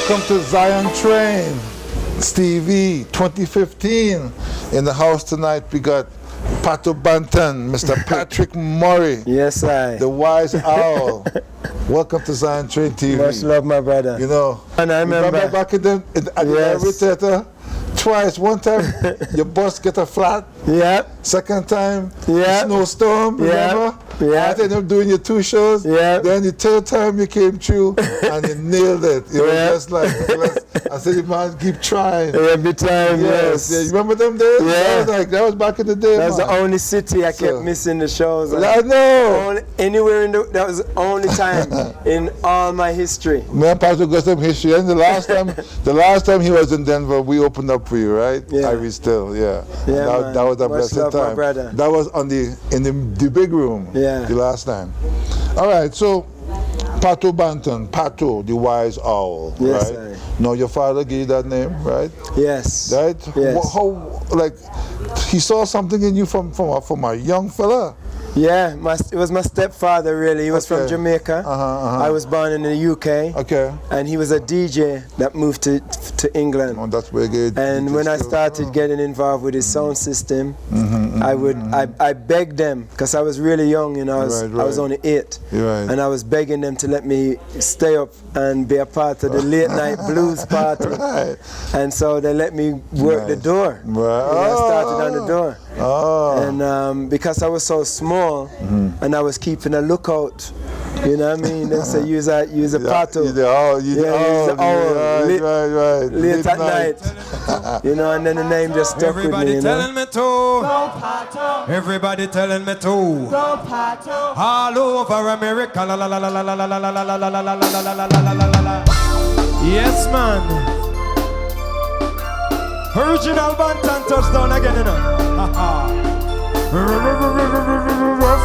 Welcome to Zion Train, Stevie, 2015. In the house tonight, we got Pato Banton, Mr. Patrick Murray. Yes, I. The Wise Owl. Welcome to Zion Train TV. Much love, my brother. You know, and I remember back in the yes. theater, twice. One time, your bus get a flat. Yeah. Second time, yeah. snowstorm. Remember? Yeah. I ended up doing your 2 shows. Yeah. Then the 3rd time you came through and you nailed it. It was just like, I said, man, keep trying. Every time, yes. Yeah, you remember them days? Yeah. That was back in the day. That was the only city I kept missing the shows. I know. Anywhere in that was the only time in all my history. Man, Pastor got some history. And the last time he was in Denver, we opened up for you, right? Yeah. Irie Still, yeah. Yeah, that was a much blessed love, time. my brother. That was in the big room. Yeah. The last time. All right, so Pato Banton, Pato, the Wise Owl, yes, right? No, your father gave you that name, right? Yes. Right? Yes. How, like, he saw something in you from a young fella? Yeah, it was my stepfather, really. He was from Jamaica. I was born in the UK. Okay. And he was a DJ that moved to England. Oh, that's where good. And when I started getting involved with his sound system, I begged them, because I was really young, you know, I was only 8. Right. And I was begging them to let me stay up and be a part of the late night blues party. Right. And so they let me work the door. Right. And I started on the door. Oh. And because I was so small, and I was keeping a lookout, you know what I mean? They say use a pato. Use the owl. Late at night. You know, and then the name just stuck with me. Everybody telling me to go Pato. Everybody telling me to go Pato. All over America. La la la la la la la la la la la la la la la la la. Yes, man. Original Banton touchdown again, you know.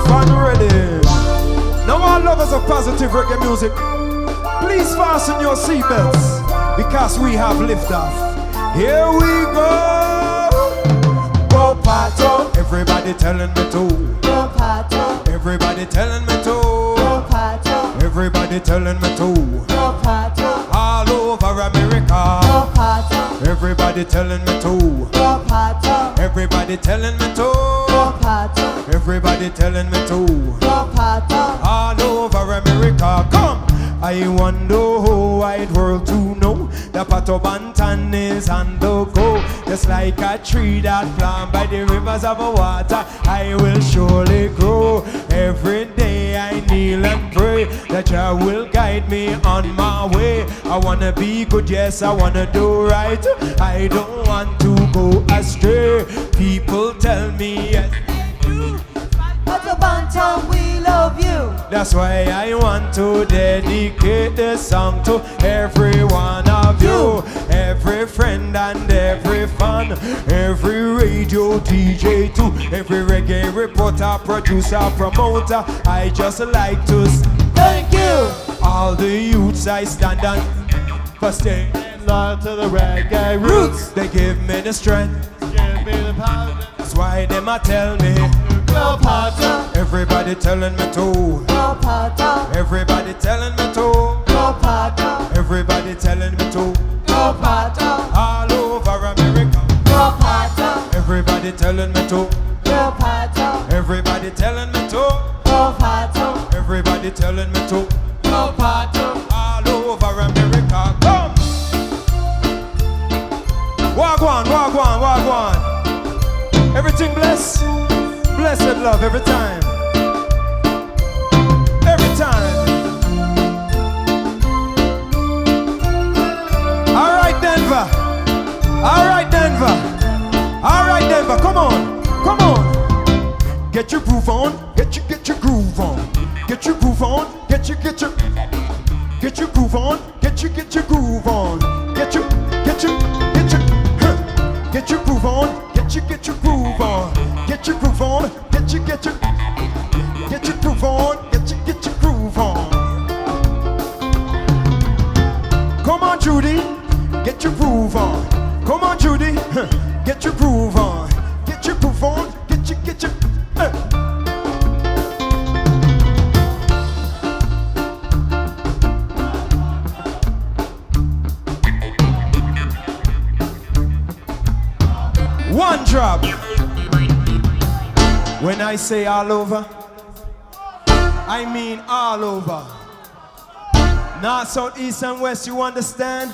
Fun ready. Now all lovers of positive reggae music, please fasten your seatbelts, because we have liftoff. Here we go. Go Pato. Everybody telling me to go Pato. Everybody telling me to go Pato. Everybody telling me to go Pato. All over America. Go Pato. Everybody telling me to go Pato. Everybody telling me to go Pato. Everybody telling me to go Pato. All over America. Come! I wonder who wide world to know that Pato Banton is on the go. Just like a tree that planted by the rivers of water, I will surely grow. Every day I kneel and pray that Jah will guide me on my way. I wanna be good, yes, I wanna do right. I don't want to go astray. People tell me yes, Pato Banton, we love you. that's why I want to dedicate this song to every one of you, every friend and every fan, every radio DJ too, every reggae reporter, producer, promoter. I just like to thank you. All the youths I stand on for staying loyal to the reggae roots. They give me the strength, give me the power. That's why they might tell me go Pato. Everybody telling me to go Pato. Everybody telling me to go Pato. Everybody telling me to go Pato. all over America. Go Pato. Everybody telling me to go Pato. Everybody telling me to go Pato. Everybody telling me to go Pato. all over America. Come! Wagwan, wagwan, wagwan. Everything blessed. Blessed love every time. Every time. All right, Denver. All right, Denver. All right, Denver. Come on. Come on. Get your groove on. Get your groove on. Get your groove on. Get your groove on. Get your groove on. Get your groove on. Get your groove on. Get your groove on. Get your groove on. Get your groove on. Get your groove on. Come on, Judy. Get your groove on. Come on, Judy. Get your groove on. Get your groove on. Get your One drop. When I say all over, I mean all over. North, south, east, and west, you understand?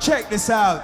Check this out.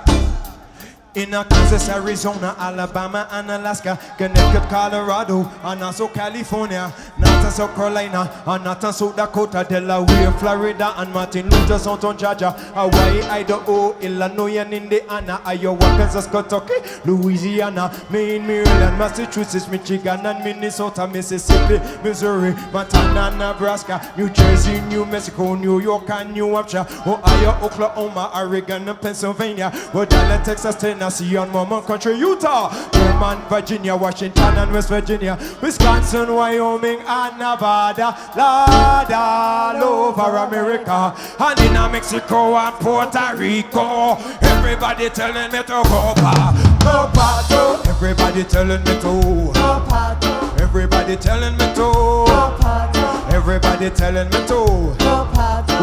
In Kansas, Arizona, Alabama, and Alaska, Connecticut, Colorado, and also California, not in South Carolina, and not in South Dakota, Delaware, Florida, and Martin Luther, Southern Georgia, Hawaii, Idaho, Illinois, and Indiana, Iowa, Kansas, Kentucky, Louisiana, Maine, Maryland, Massachusetts, Michigan, and Minnesota, Mississippi, Missouri, Montana, Nebraska, New Jersey, New Mexico, New York, and New Hampshire, Ohio, Oklahoma, Oregon, and Pennsylvania, Rhode Island, Texas, Tennessee, and Mormon Country, Utah, Vermont, Virginia, Washington, and West Virginia, Wisconsin, Wyoming, and Nevada, Lord, all over America, and in Mexico and Puerto Rico. Everybody telling me to go Pato. Everybody telling me to go Pato. Everybody telling me to go Pato. Everybody telling me to go Pato.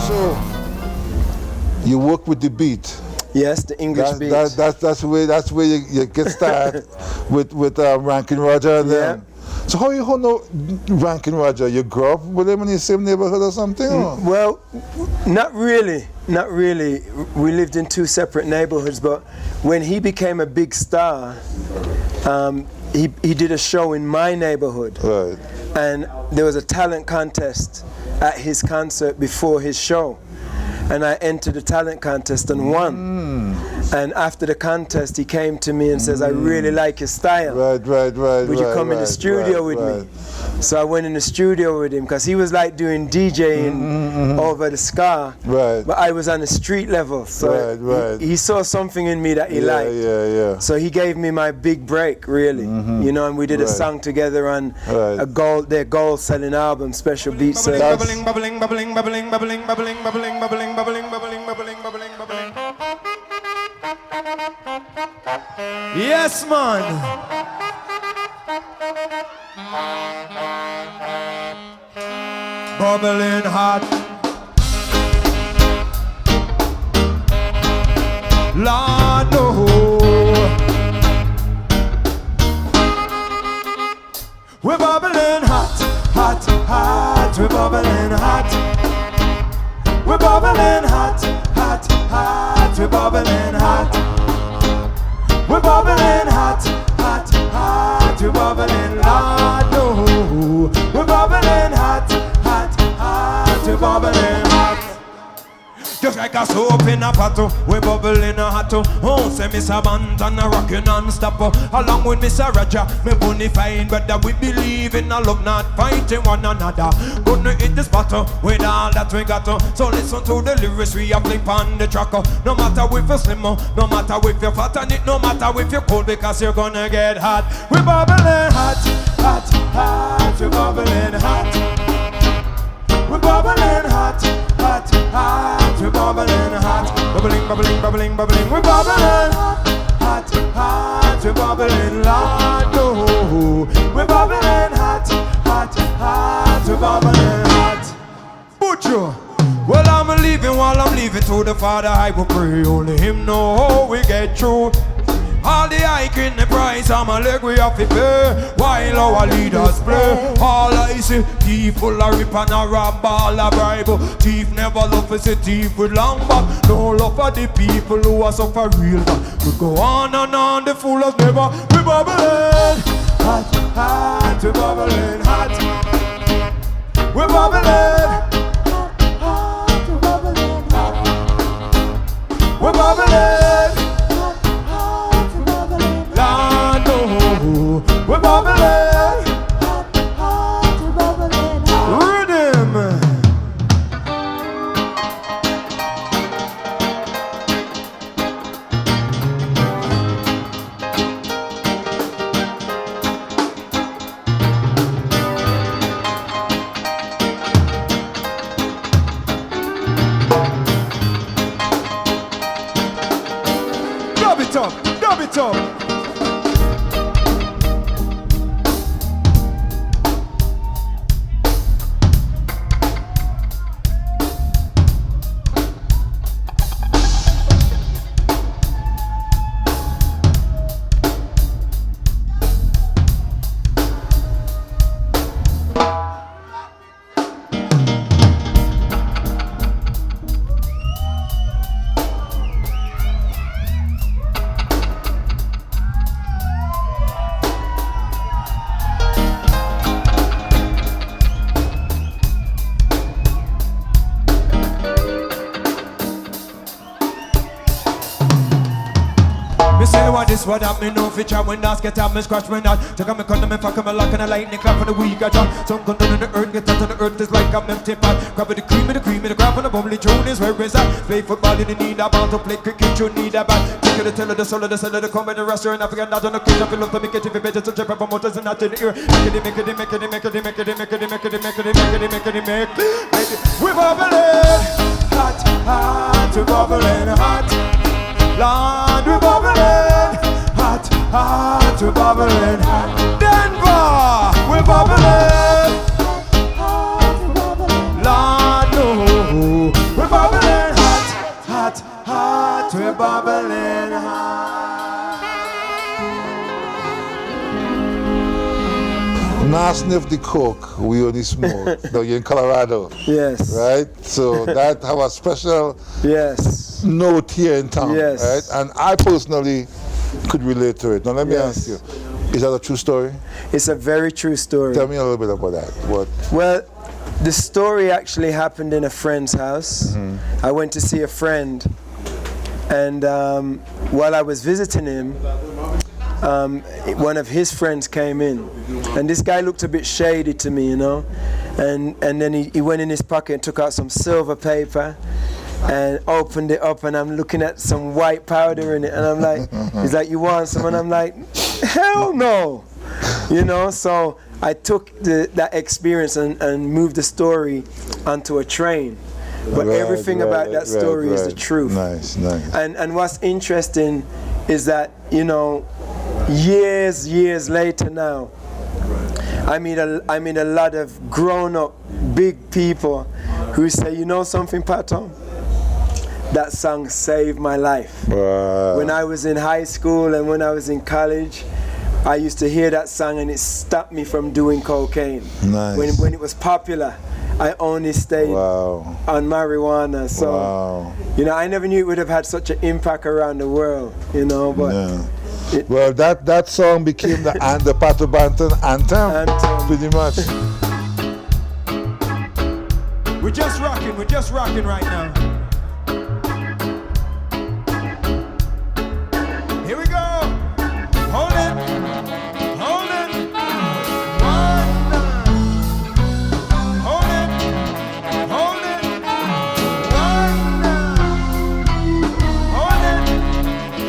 So, you work with the beat. Yes, the English beat. That's where you get started with Rankin Roger and them. So how you know Rankin Roger? You grew up with him in the same neighborhood or something? Or? Well, not really. Not really. We lived in two separate neighborhoods, but when he became a big star, he did a show in my neighborhood. Right. And there was a talent contest at his concert before his show. And I entered the talent contest and won. And after the contest, he came to me and says, I really like your style. Right. Would you come in the studio with me? So I went in the studio with him because he was like doing DJing over the ska. Right. But I was on the street level. So he saw something in me that he liked. Yeah. So he gave me my big break, really. You know, and we did a song together on their gold-selling album, Special Beat Service. Bubbling. Yes, man. Bubbling hot. Lord, no. We're bubbling hot. We're bubbling hot. We're bubbling hot. We're bubbling hot. We're bubbling hot. We're bubbling hot. No. We're bubbling hot. We're bubbling hot. Just like a soap in a pot, we bubble in a hot. Oh, say Mr. Banton a rockin' non-stop. Along with Mr. Roger, me bunny fine, but that we believe in a love, not fighting one another. Gonna hit the spot with all that we got. So listen to the lyrics we a flip on the track. No matter if you're slim, no matter if you're fat, and it no matter if you're cold, because you're gonna get hot. We bubbling hot. We bubbling hot. We bubbling hot. We're bubbling hot. Bubbling. We're bubbling hot. We're bubbling hot. No. We're bubbling hot. We're bubbling hot. Butcher. Well, I'm leaving while I'm leaving to the Father. I will pray only Him know how we get through. All the hike in the price, I'm a leg we have to pay while our leaders play. All I see, thief full of rip and a rob, all a bribe. Thief never love is a thief with long back. No love for the people who are suffer real bad. We go on and on, the fool has never. We bubbling hot. We bubbling hot. We bubbling hot. We bubbling. We're bubbling. Rhythm. Dub it up. say what this, what that, me know fi try when dance get out, me scratch my knot. Take out me condom, me fuck me lock and a lightning clap on the week I jump. Some gun down in the earth, get out on the earth is like I'm empty pot. Grab with the cream, the grab on the bubbly tune is where is that? Play football, you need a ball to play cricket, you need a bat. Take the teller, the soul of the seller, the come by the restaurant, I forget not on the kid, I feel love to make it if you better to trip up promoters and not in the ear. Make it. We're bubbling hot, hot, we're bubbling hot. Lord, we're bubbling hot, hot, we're bubbling hot. Denver, we're bubbling Lord, no, we're bubbling hot, hot, hot, we're bubbling hot. Now sniff the coke, we only smoke. Now you're in Colorado. Yes. Right? So that have a special Yes. note here in town. Yes. Right? And I personally could relate to it. Now let me ask you, is that a true story? It's a very true story. Tell me a little bit about that. What? Well, the story actually happened in a friend's house. I went to see a friend, and while I was visiting him, one of his friends came in, and this guy looked a bit shady to me, you know, and then he went in his pocket and took out some silver paper and opened it up, and I'm looking at some white powder in it, and I'm like, he's like, you want some? And I'm like, hell no, you know. So I took that experience and moved the story onto a train. But everything about that story is the truth. Nice. And what's interesting is that, you know, years later now, I meet a lot of grown-up big people who say, you know something, Pato? That song saved my life. Wow. When I was in high school and when I was in college, I used to hear that song and it stopped me from doing cocaine. Nice. When it was popular, I only stayed on marijuana. So, you know, I never knew it would have had such an impact around the world, you know, but... Yeah. Well, that song became the Pato Banton anthem, pretty much. We're just rocking right now. Here we go. Hold it. Hold it. One. Hold it. Hold it. One. Hold it.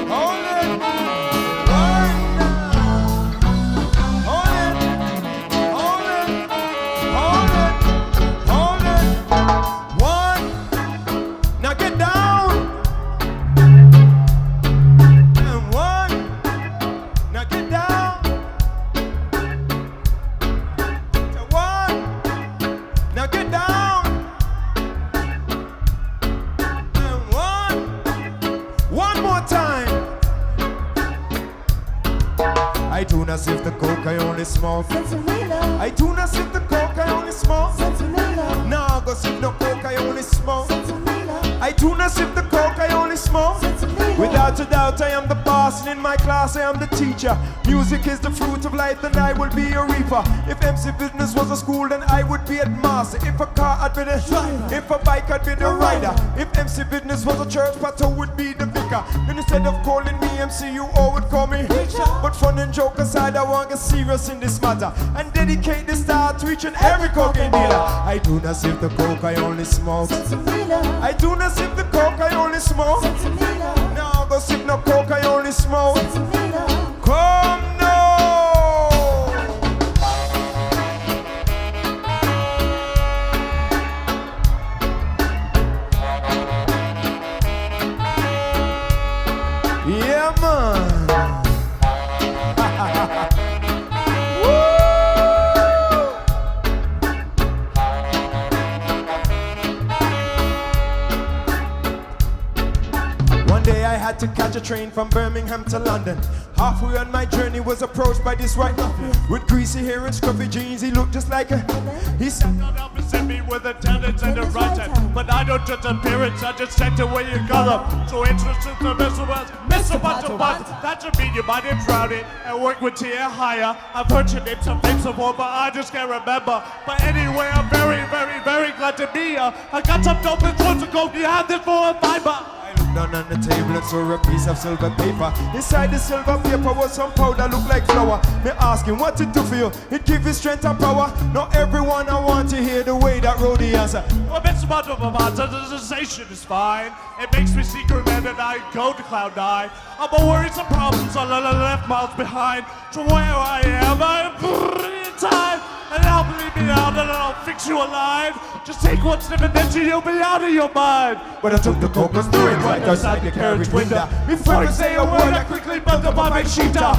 Hold it. One. Hold it. Hold it. Hold it. Hold it. One. Now get down. And one. Now get down. And one. Now get down. And one. One more time. I do not sip the coke, I only smoke. I do not sip the coke, I only smoke. No, I go sip no coke, I only smoke. I do not sip the coke, I only smoke. Without a doubt, I am the boss, and in my class, I am the teacher. Music is the fruit of life, and I will be a reaper. If MC business was a school, then I would be a master. If a car, I'd be the driver. If a bike, I'd be the rider. If MC business was a church, Pato would be the vicar. And instead of calling me MC, you all would call me preacher. But fun and joke aside, I want to get serious in this matter and dedicate this star to each and every cocaine dealer. I do not sip the coke, I only smoke. I do not sip the coke, I only smoke. No, I go sip no coke, I only smoke. Come now. Yeah, man. One day I had to catch a train from Birmingham to London. Halfway on my journey was approached by this white man with greasy hair and scruffy jeans. He looked just like a... He sat down opposite me with a talent and a right hand. But I don't judge appearance, I just check the way you got up. So interested to Mr. Pato Banton. That should mean you might have drowned it and work with tier higher. I've heard your name some things before, but I just can't remember. But anyway, I'm very, very, very glad to be here. I got some dope and close to go. You have this for a fiber. down on the table and saw a piece of silver paper. Inside the silver paper was some powder look like flour. Me ask him what it do for you. It give you strength and power. Not everyone I want to hear the way that Roddy answer. Well, it's about the sensation is fine. It makes me see man and I go to cloud nine. I'm a worries and problems all left miles behind. To where I am, I'm in time. And I'll believe me out and I'll fix you alive. Just take one step and then you'll be out of your mind. But I took the coke and threw it right outside the carriage window. Before I say a word, I quickly bumped up on my sheeter.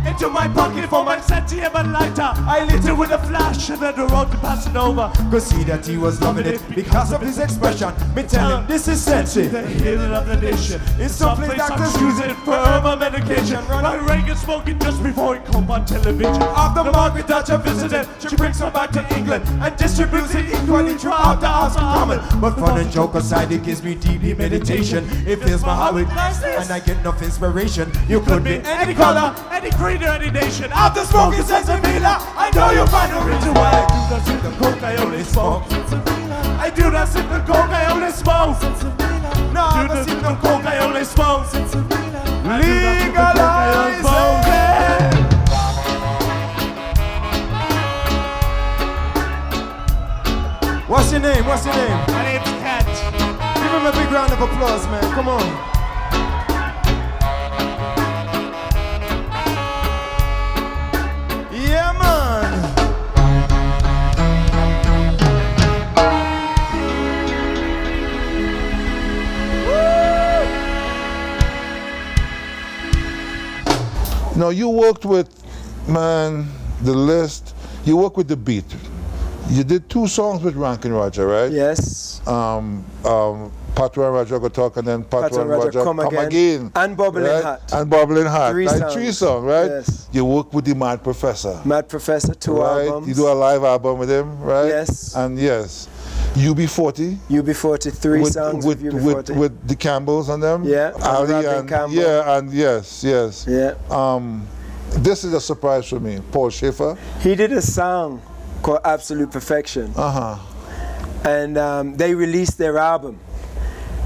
Into my pocket for my sentiment lighter. I lit it with a flash and then the road to pass it over. Could see that he was loving it because of his expression. Me tell him this is sensi, The healing of the nation. In some place doctors use it for herbal medication. Ronald Reagan smoking just before he come on television. After Margaret Thatcher visited, she brings her back to England and distributes it equally throughout the House of Commons. But fun and joke aside, it gives me deeply meditation. It fills my heart with and I get enough inspiration. You could be any color, any creed or any nation. after smoking Sensavila. I know you'll find a reason why I do not sip the coke, I only smoke. I do not sip the coke, I only smoke. No, I don't sip no coke, I only smoke. Legalize it. What's your name? What's your name? My name's Cat. Give him a big round of applause, man. Come on. Yeah, man. Now you worked with, man, the list. You worked with the beat. You did 2 songs with Rankin Roger, right? Yes. Pato and Roger Go Talk, and then Pato and Roger Come Again. And Bubbling right? Hot. And Bubbling Hot. 3 like songs. 3 songs, right? Yes. You work with the Mad Professor. Mad Professor, 2 right? albums. You do a live album with him, right? Yes. And yes. UB40. UB40, 3 songs with UB40. With the Campbells on them. Yeah, and Ali Robin and Campbell. yeah, and yes. Yeah. This is a surprise for me. Paul Schaefer. He did a song called Absolute Perfection. And they released their album.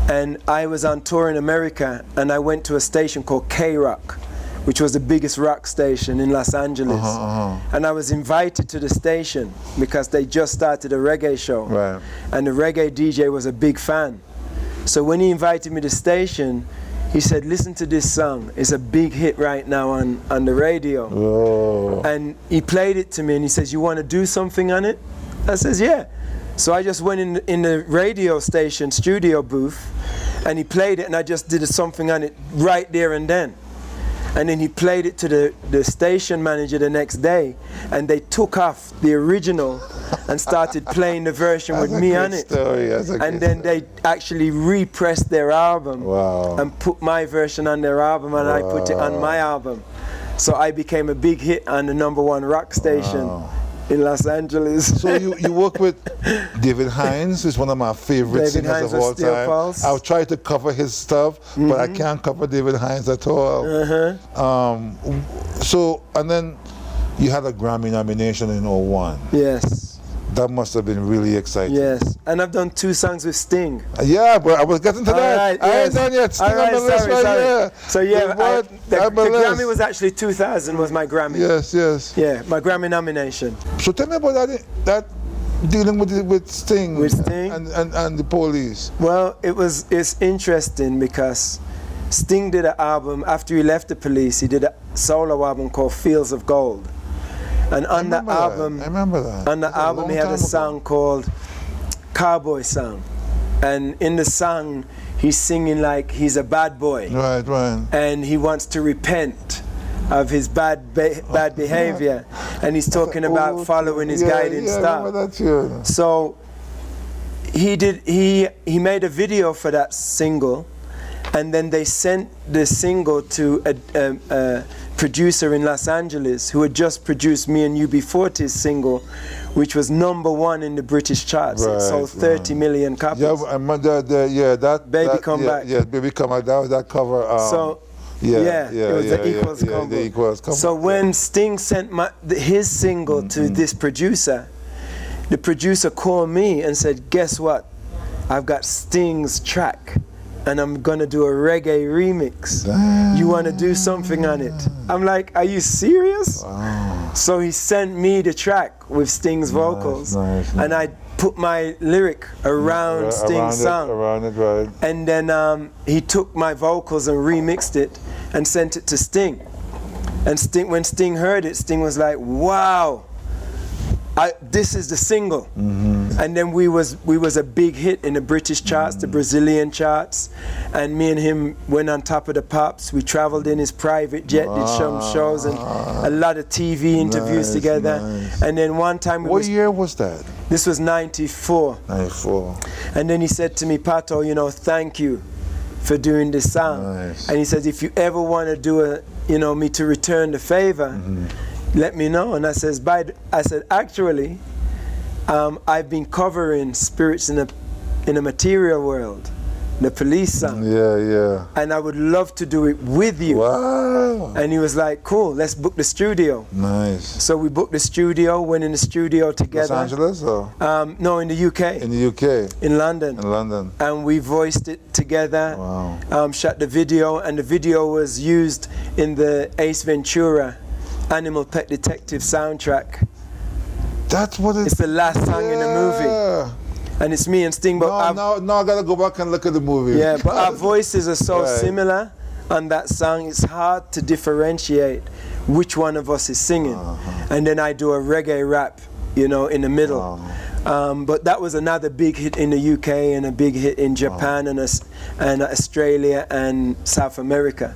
And I was on tour in America, and I went to a station called K-Rock, which was the biggest rock station in Los Angeles. And I was invited to the station because they just started a reggae show. Right. And the reggae DJ was a big fan. So when he invited me to the station, he said, listen to this song. It's a big hit right now on the radio. Oh. And he played it to me and he says, you want to do something on it? I says, yeah. So I just went in the radio station studio booth and he played it and I just did something on it right there and then. And then he played it to the station manager the next day and they took off the original and started playing the version with me on it. And then they actually repressed their album and put my version on their album and I put it on my album. So I became a big hit on the #1 rock station in Los Angeles. So you work with David Hines, who's one of my favorite singers of all time. I'll try to cover his stuff, but I can't cover David Hines at all. So, and then you had a Grammy nomination in 01. Yes. That must have been really exciting. Yes, and I've done 2 songs with Sting. Yeah, but I was getting to that. Right, I ain't done yet. Sting all right, on the list sorry. here. So yeah, the Grammy was actually 2000 was my Grammy. Yes. Yeah, my Grammy nomination. So tell me about that dealing with Sting. With Sting? And the police. Well, it's interesting because Sting did an album, after he left the police, he did a solo album called Fields of Gold. And on the album, I remember that. On the album, he had a song called Cowboy Song. And in the song, he's singing like he's a bad boy. Right. And he wants to repent of his bad behavior. And he's talking about following his guiding star. So he made a video for that single. And then they sent the single to a producer in Los Angeles who had just produced me and UB40's single, which was #1 in the British charts. It sold 30 million copies. Yeah, I remember that. Baby Come Back. Yeah, Baby Come Back. That cover. It was the Equals combo. The Equals combo. So when Sting sent his single to this producer, the producer called me and said, guess what? I've got Sting's track and I'm gonna do a reggae remix. You wanna do something on it? I'm like, are you serious? Wow. So he sent me the track with Sting's vocals, nice. and I put my lyric around Sting's song. Around it, right. And then he took my vocals and remixed it and sent it to Sting. And when Sting heard it, Sting was like, wow, this is the single. And then we was a big hit in the British charts, the Brazilian charts, and me and him went on top of the pops. We traveled in his private jet, did some shows and a lot of TV interviews together. Nice. And then one time, What year was that? This was 94. 94. And then he said to me, Pato, you know, thank you for doing this song. Nice. And he says, if you ever want to do me to return the favor, let me know. And I said, actually, I've been covering spirits in a material world, the Police song. Yeah. And I would love to do it with you. Wow. And he was like, cool, let's book the studio. Nice. So we booked the studio, went in the studio together. Los Angeles or? No, in the UK. In the UK. In London. In London. And we voiced it together. Wow. Shot the video, and the video was used in the Ace Ventura Animal Pet Detective soundtrack. That's what It's the last song in the movie. And it's me and Sting. But No, I gotta go back and look at the movie. yeah, but our voices are so Right. similar on that song, it's hard to differentiate which one of us is singing. And then I do a reggae rap, you know, in the middle. But that was another big hit in the UK and a big hit in Japan and Australia and South America.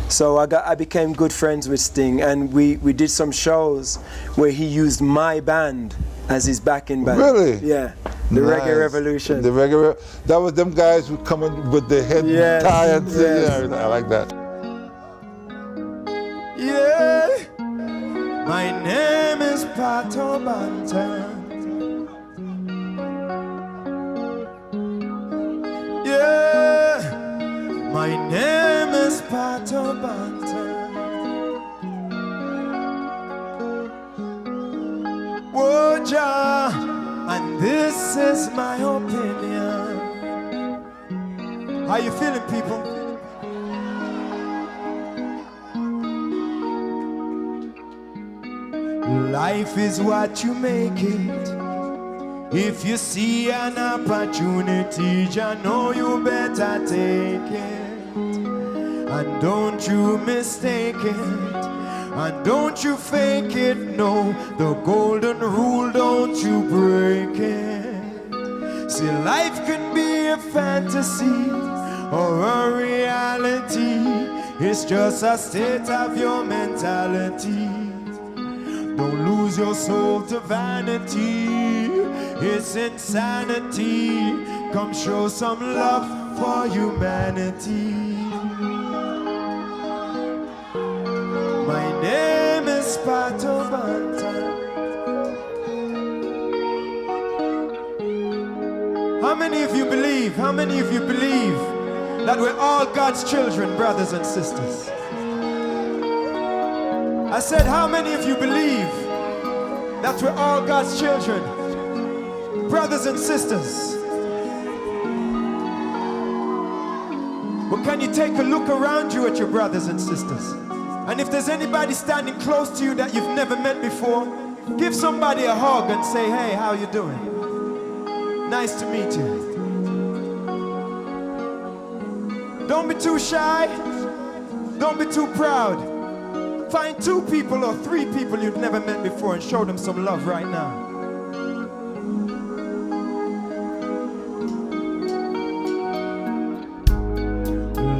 So I became good friends with Sting, and we did some shows where he used my band as his backing band. Really? Yeah. The Nice. Reggae Revolution. The Reggae that was them guys who come in with the head Yes, tie and yes. yeah, I like that. Yeah, my name is Pato Banton. Yeah, my name is Pato Banton. Whoa, Jah, and this is my opinion. How you feeling, people? Life is what you make it. If you see an opportunity, you know you better take it. And don't you mistake it. And don't you fake it. No, the golden rule, don't you break it. See, life can be a fantasy or a reality. It's just a state of your mentality. Don't lose your soul to vanity. It's insanity. Come show some love for humanity. My name is Pato Banton. How many of you believe? How many of you believe that we're all God's children, brothers and sisters? I said, how many of you believe that we're all God's children, brothers and sisters? But can you take a look around you at your brothers and sisters? And if there's anybody standing close to you that you've never met before, give somebody a hug and say, hey, how you doing? Nice to meet you. Don't be too shy. Don't be too proud. Find 2 people or 3 people you've never met before and show them some love right now.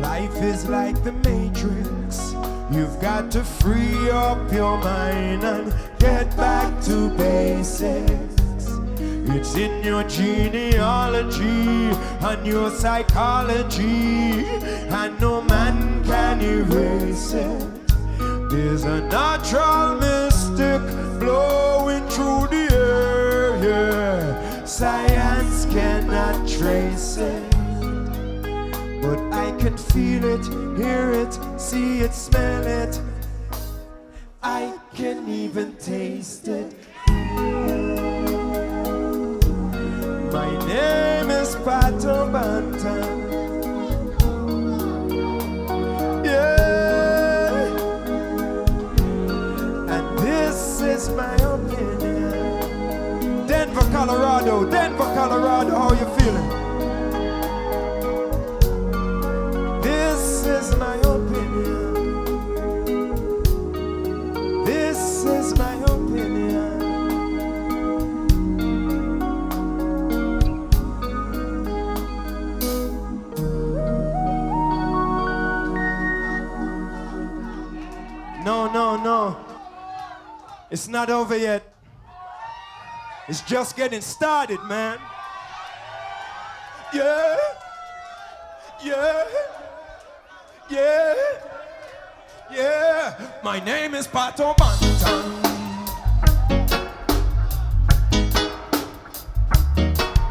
Life is like the Matrix. You've got to free up your mind and get back to basics. It's in your genealogy and your psychology, and no man can erase it. There's a natural mystic blowing through the air, yeah. Science cannot trace it, but I can feel it, hear it, see it, smell it. I can even taste it. My name is Pato Banton. feeling. This is my opinion. This is my opinion. No, no, no. It's not over yet. It's just getting started, man. Yeah. Yeah. Yeah. Yeah. My name is Pato Banton.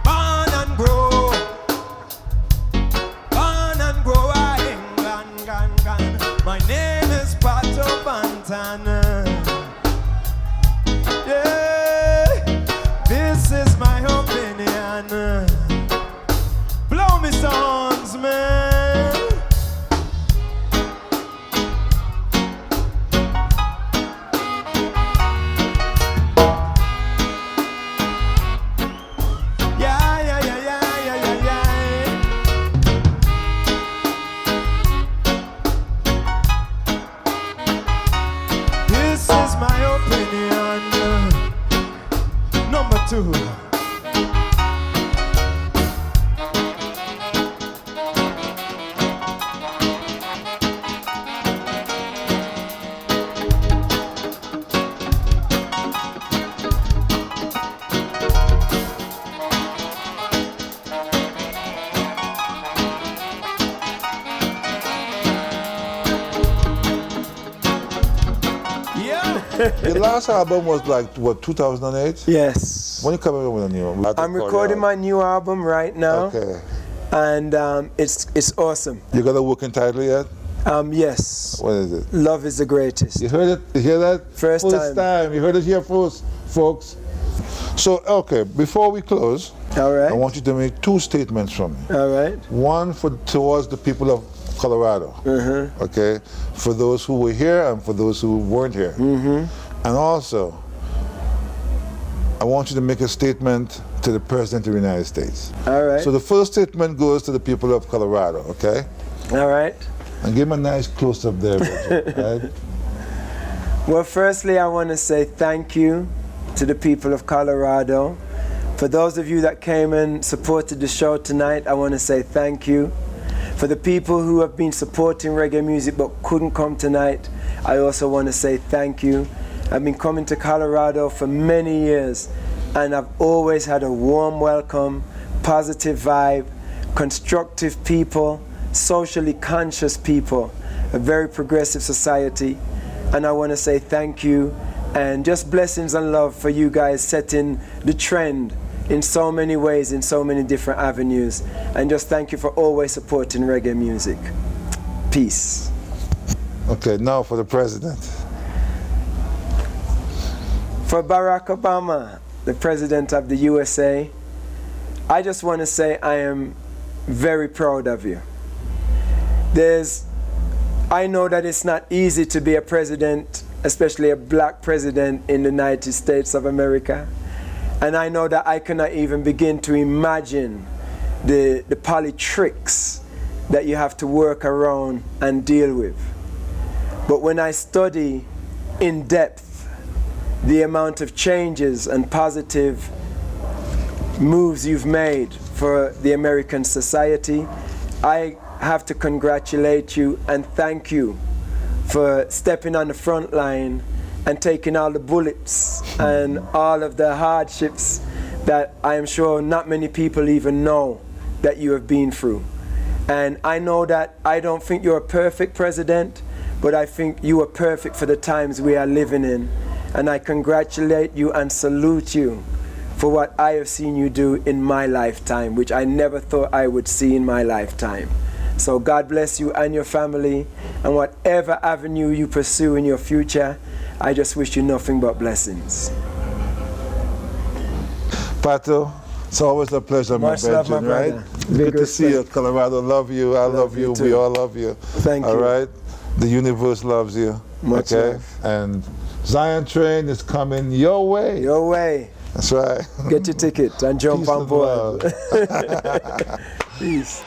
Born and grow. Born and grow. My name is Pato Banton. Yeah, this is my opinion. Blow me songs, man. Yeah, yeah, yeah, yeah, yeah, yeah, yeah. This is my opinion. Number 2. Your last album was like, what, 2008? Yes. When you coming up with a new one? I'm recording my new album right now. Okay. And it's awesome. You got a working title yet? Yes. What is it? Love is the greatest. You heard it? You hear that? First time. You heard it here first, folks. So, okay, before we close, All right. I want you to make 2 statements from me. All right. One towards the people of Colorado, okay, for those who were here and for those who weren't here. And also, I want you to make a statement to the President of the United States. All right. So the first statement goes to the people of Colorado, okay? All right. And give him a nice close-up there, Bridget, right? Well, firstly, I want to say thank you to the people of Colorado. For those of you that came and supported the show tonight, I want to say thank you. For the people who have been supporting reggae music but couldn't come tonight, I also want to say thank you. I've been coming to Colorado for many years, and I've always had a warm welcome, positive vibe, constructive people, socially conscious people, a very progressive society. And I want to say thank you, and just blessings and love for you guys setting the trend in so many ways, in so many different avenues. And just thank you for always supporting reggae music. Peace. Okay, now for the President. For Barack Obama, the President of the USA, I just want to say I am very proud of you. I know that it's not easy to be a president, especially a black president in the United States of America. And I know that I cannot even begin to imagine the politics that you have to work around and deal with. But when I study in depth the amount of changes and positive moves you've made for the American society, I have to congratulate you and thank you for stepping on the front line and taking all the bullets and all of the hardships that I am sure not many people even know that you have been through. And I know that I don't think you're a perfect president, but I think you are perfect for the times we are living in. And I congratulate you and salute you for what I have seen you do in my lifetime, which I never thought I would see in my lifetime. So God bless you and your family, and whatever avenue you pursue in your future, I just wish you nothing but blessings. Pato, it's always a pleasure, Much my love, my Benjamin, right? brother. Good to see you, Colorado. Love you. I love you. you We too. all love you. Thank all you. right? The universe loves you. Much okay? love. And Zion Train is coming your way. Your way. That's right. Get your ticket and jump Peace on and board. love. Peace.